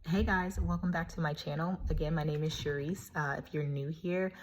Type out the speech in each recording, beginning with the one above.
Hey guys, welcome back to my channel. Again, my name is Sharice. If you're new here,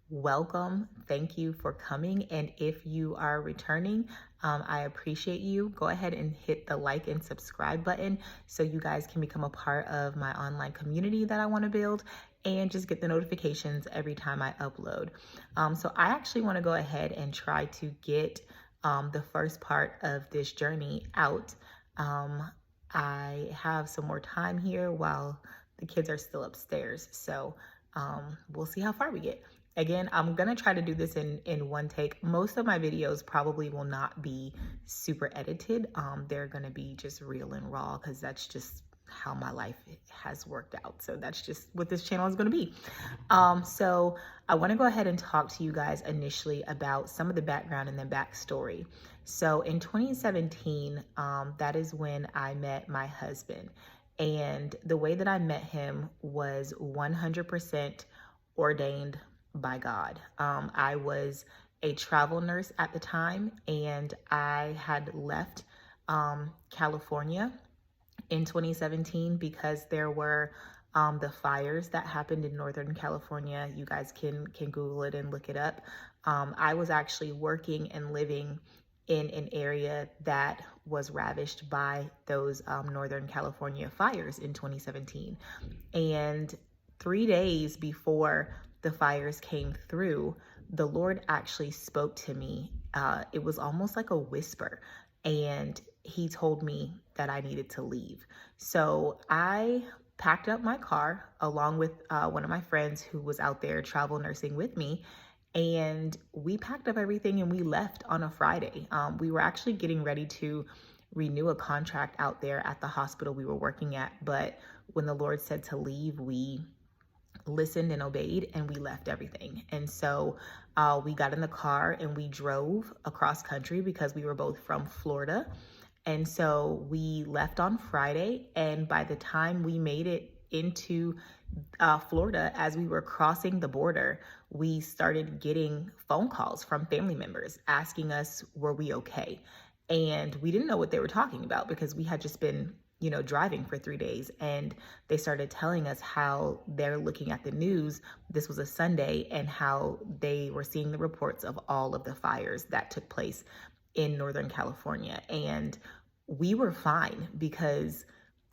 welcome. Thank you for coming. And if you are returning, I appreciate you. Go ahead and hit the like and subscribe button so you guys can become a part of my online community that I want to build and just get the notifications every time I upload. So I actually want to go ahead and try to get the first part of this journey out. I have some more time here while the kids are still upstairs. So we'll see how far we get. Again, I'm gonna try to do this in one take. Most of my videos probably will not be super edited. They're gonna be just real and raw because that's just how my life has worked out. So that's just what this channel is gonna be. So I wanna go ahead and talk to you guys initially about some of the background and the backstory. So in 2017, that is when I met my husband. And the way that I met him was 100% ordained by God. I was a travel nurse at the time, and I had left California in 2017 because there were the fires that happened in Northern California. You guys can Google it and look it up. I was actually working and living in an area that was ravished by those Northern California fires in 2017. And 3 days before the fires came through, the Lord actually spoke to me. It was almost like a whisper. And he told me that I needed to leave. So I packed up my car along with one of my friends who was out there travel nursing with me. And we packed up everything and we left on a Friday. We were actually getting ready to renew a contract out there at the hospital we were working at. But when the Lord said to leave, we listened and obeyed and we left everything. And so we got in the car and we drove across country because we were both from Florida. And so we left on Friday, and by the time we made it into Florida, as we were crossing the border, we started getting phone calls from family members asking us, were we okay? And we didn't know what they were talking about because we had just been driving for 3 days. And they started telling us how they're looking at the news. This was a Sunday, and how they were seeing the reports of all of the fires that took place in Northern California. And we were fine because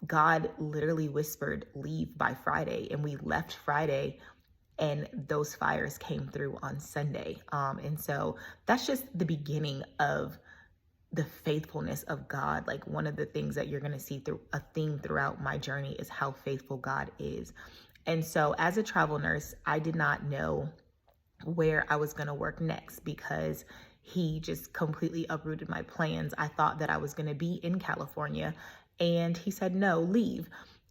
God literally whispered, leave by Friday. And we left Friday, and those fires came through on Sunday. And so that's just the beginning of the faithfulness of God. Like, one of the things that you're going to see through a theme throughout my journey is how faithful God is. And so as a travel nurse, I did not know where I was going to work next because he just completely uprooted my plans. I thought that I was going to be in California, and he said, no, leave.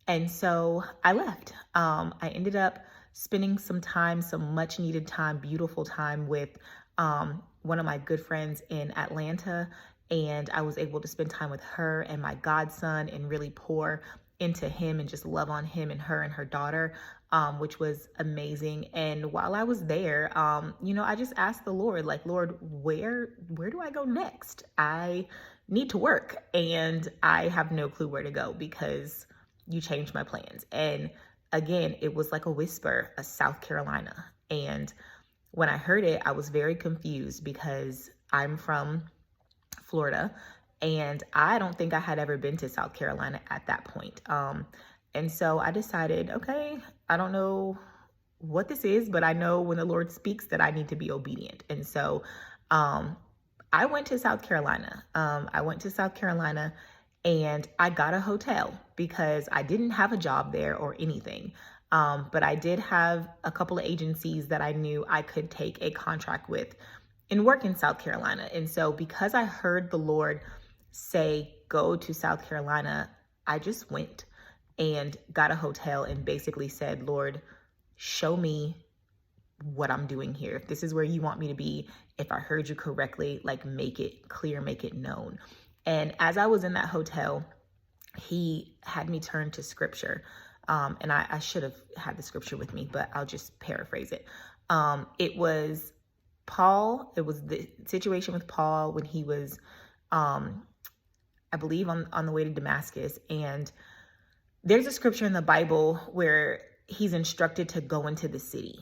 And so I left. I ended up spending some time, some much needed time, beautiful time with one of my good friends in Atlanta. And I was able to spend time with her and my godson and really pour into him and just love on him and her daughter, which was amazing. And while I was there, I just asked the Lord, like, Lord, where do I go next? I need to work and I have no clue where to go because you changed my plans. And again, it was like a whisper, a South Carolina. And when I heard it, I was very confused because I'm from Florida, and I don't think I had ever been to South Carolina at that point. And so I decided, okay, I don't know what this is, but I know when the Lord speaks that I need to be obedient. And so I went to South Carolina. And I got a hotel because I didn't have a job there or anything. But I did have a couple of agencies that I knew I could take a contract with and work in South Carolina. And so because I heard the Lord say, go to South Carolina, I just went and got a hotel and basically said, Lord, show me what I'm doing here. If this is where you want me to be, if I heard you correctly, like, make it clear, make it known. And as I was in that hotel, he had me turn to scripture. And I should have had the scripture with me, but I'll just paraphrase it. It was Paul. It was the situation with Paul when he was, I believe, on the way to Damascus. And there's a scripture in the Bible where he's instructed to go into the city.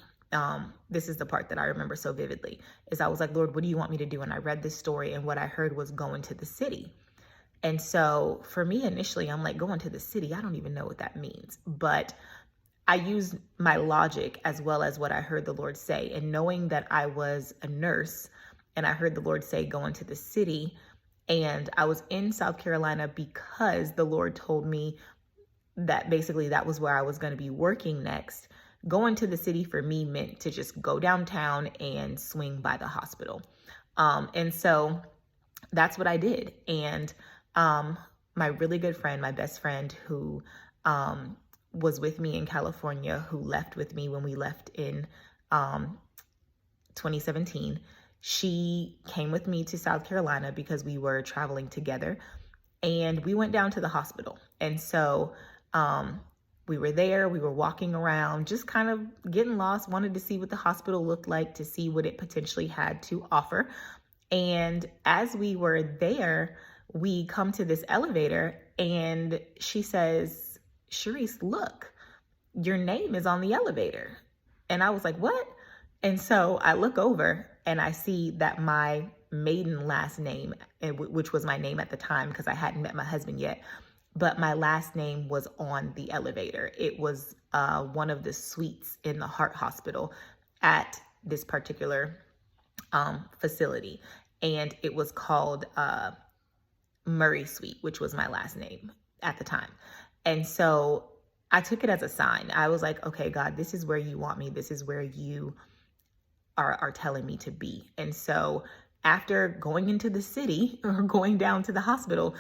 This is the part that I remember so vividly, is I was like, Lord, what do you want me to do? And I read this story, and what I heard was go into the city. And so for me, initially, I'm like, going to the city, I don't even know what that means. But I used my logic as well as what I heard the Lord say. And knowing that I was a nurse and I heard the Lord say, go into the city, and I was in South Carolina because the Lord told me that basically that was where I was going to be working next. Going to the city for me meant to just go downtown and swing by the hospital. And so that's what I did. And my really good friend, my best friend who was with me in California, who left with me when we left in 2017, she came with me to South Carolina because we were traveling together, and we went down to the hospital. And so we were there, we were walking around, just kind of getting lost, wanted to see what the hospital looked like, to see what it potentially had to offer. And as we were there, we come to this elevator, and she says, Sharice, look, your name is on the elevator. And I was like, what? And so I look over and I see that my maiden last name, which was my name at the time because I hadn't met my husband yet, but my last name was on the elevator. It was one of the suites in the heart hospital at this particular facility. And it was called Murray Suite, which was my last name at the time. And so I took it as a sign. I was like, okay, God, this is where you want me. This is where you are telling me to be. And so after going into the city or going down to the hospital,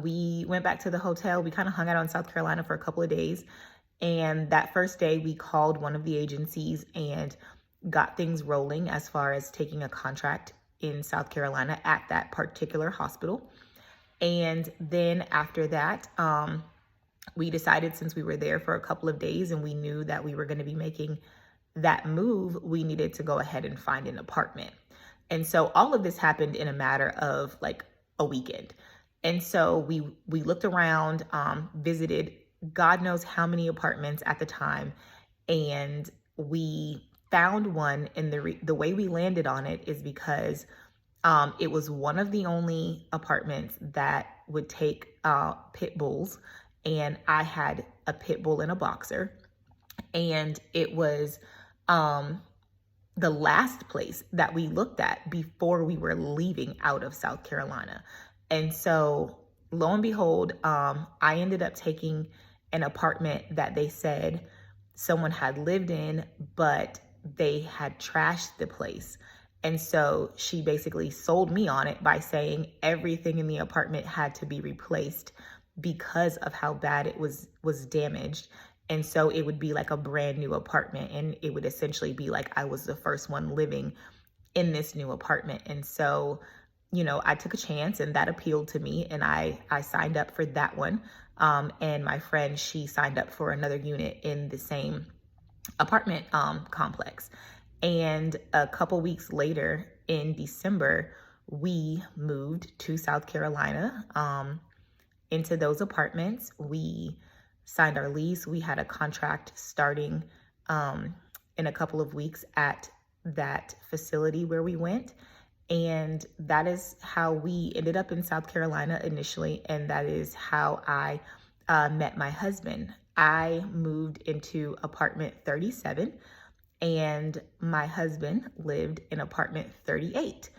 we went back to the hotel. We kind of hung out in South Carolina for a couple of days. And that first day we called one of the agencies and got things rolling as far as taking a contract in South Carolina at that particular hospital. And then after that, we decided, since we were there for a couple of days and we knew that we were going to be making that move, we needed to go ahead and find an apartment. And so all of this happened in a matter of like a weekend. And so we looked around, visited God knows how many apartments at the time, and we found one. And the way we landed on it is because it was one of the only apartments that would take pit bulls, and I had a pit bull and a boxer, and it was the last place that we looked at before we were leaving out of South Carolina. And so lo and behold, I ended up taking an apartment that they said someone had lived in, but they had trashed the place. And so she basically sold me on it by saying everything in the apartment had to be replaced because of how bad it was damaged. And so it would be like a brand new apartment, and it would essentially be like I was the first one living in this new apartment. And so, you know, I took a chance, and that appealed to me, and I signed up for that one. And my friend, she signed up for another unit in the same apartment complex. And a couple weeks later, in December, we moved to South Carolina into those apartments. We signed our lease. We had a contract starting in a couple of weeks at that facility where we went. And that is how we ended up in South Carolina initially. And that is how I met my husband. I moved into apartment 37, and my husband lived in apartment 38.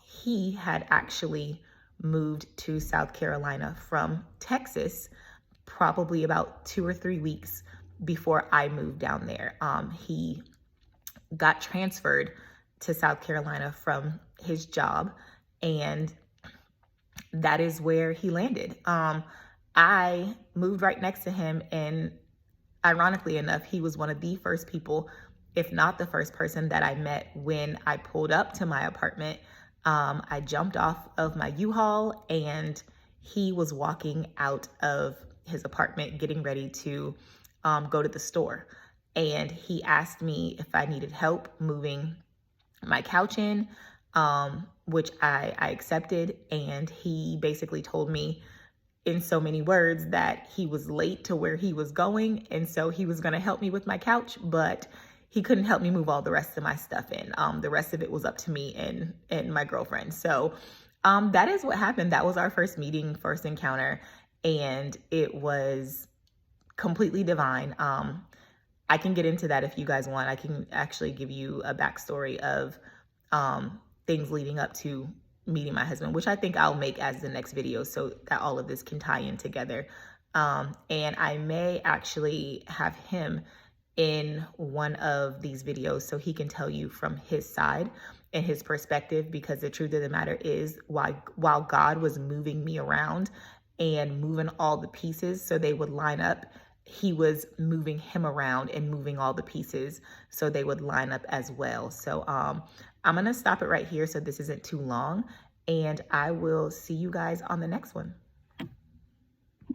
He had actually moved to South Carolina from Texas probably about 2 or 3 weeks before I moved down there. He got transferred to South Carolina from his job, and that is where he landed. I moved right next to him, and ironically enough, he was one of the first people, if not the first person, that I met when I pulled up to my apartment. I jumped off of my U-Haul, and he was walking out of his apartment getting ready to go to the store. And he asked me if I needed help moving my couch in, which I accepted. And he basically told me in so many words that he was late to where he was going. And so he was going to help me with my couch, but he couldn't help me move all the rest of my stuff in. The rest of it was up to me and my girlfriend. So that is what happened. That was our first meeting, first encounter, and it was completely divine. I can get into that if you guys want. I can actually give you a backstory of things leading up to meeting my husband, which I think I'll make as the next video so that all of this can tie in together. And I may actually have him in one of these videos so he can tell you from his side and his perspective, because the truth of the matter is, while God was moving me around and moving all the pieces so they would line up, he was moving him around and moving all the pieces so they would line up as well. So I'm gonna stop it right here so this isn't too long, and I will see you guys on the next one.